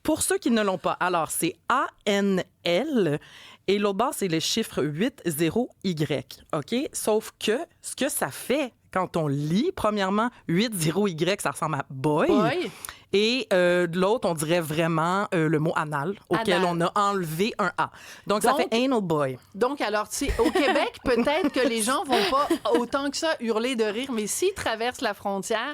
Pour ceux qui ne l'ont pas, alors c'est ANL et l'autre bord, c'est le chiffre 80Y. OK? Sauf que ce que ça fait quand on lit, premièrement, 80Y, ça ressemble à boy. Boy. Et de l'autre, on dirait vraiment le mot anal, auquel on a enlevé un A. Donc, ça fait anal boy. Donc, alors, tu sais, au Québec, peut-être que les gens vont pas autant que ça hurler de rire, mais s'ils traversent la frontière,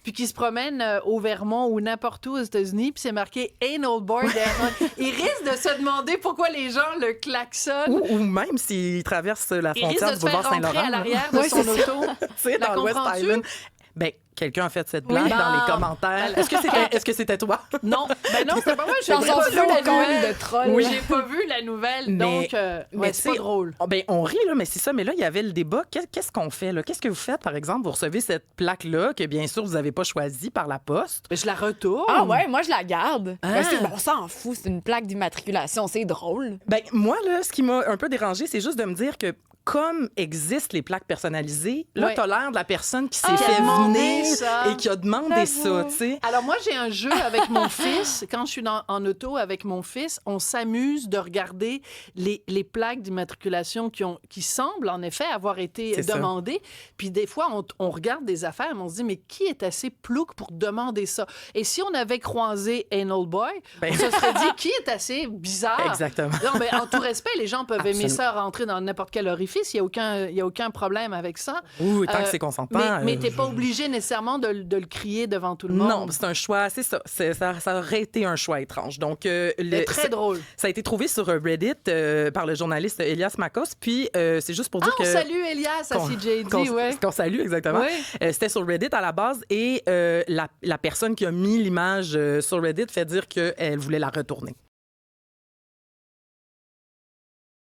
puis qu'ils se promènent au Vermont ou n'importe où aux États-Unis, puis c'est marqué anal boy derrière, ils risquent de se demander pourquoi les gens le klaxonnent. Ou même s'ils traversent la frontière du boulevard Saint-Laurent. Ils risquent de se faire rentrer à l'arrière de son auto. Tu sais, dans le West Island. Ben, quelqu'un a fait cette blague dans les commentaires. Est-ce que c'était toi? Non. Ben non, c'était pas moi. J'en sens plus la nouvelle de troll. Oui. J'ai pas vu la nouvelle, donc c'est pas drôle. Ben, on rit, là, mais c'est ça. Mais là, il y avait le débat. Qu'est-ce qu'on fait, là? Qu'est-ce que vous faites, par exemple? Vous recevez cette plaque-là que, bien sûr, vous n'avez pas choisie par la poste. Ben, je la retourne. Ah ouais, moi, je la garde. Parce que, on s'en fout, c'est une plaque d'immatriculation, c'est drôle. Ben, moi, là, ce qui m'a un peu dérangé, c'est juste de me dire que comme existent les plaques personnalisées, là, t'as l'air de la personne qui s'est fait venir et qui a demandé ça, tu sais. Alors, moi, j'ai un jeu avec mon fils. Quand je suis en auto avec mon fils, on s'amuse de regarder les plaques d'immatriculation qui semblent, en effet, avoir été demandées. Puis, des fois, on regarde des affaires, mais on se dit, mais qui est assez plouc pour demander ça? Et si on avait croisé Anal Boy, on se serait dit, qui est assez bizarre? Exactement. Non, mais en tout respect, les gens peuvent aimer ça rentrer dans n'importe quel orifice. Il n'y a aucun problème avec ça. Oui, tant que c'est consentant. Mais tu n'es pas obligé nécessairement de le crier devant tout le monde. Non, c'est un choix, c'est ça. Ça aurait été un choix étrange. Donc, très drôle. Ça a été trouvé sur Reddit par le journaliste Elias Makos. Puis, c'est juste pour dire que... on salue Elias à CJD, ouais. Qu'on salue, exactement. Oui. C'était sur Reddit à la base. Et la personne qui a mis l'image sur Reddit fait dire qu'elle voulait la retourner.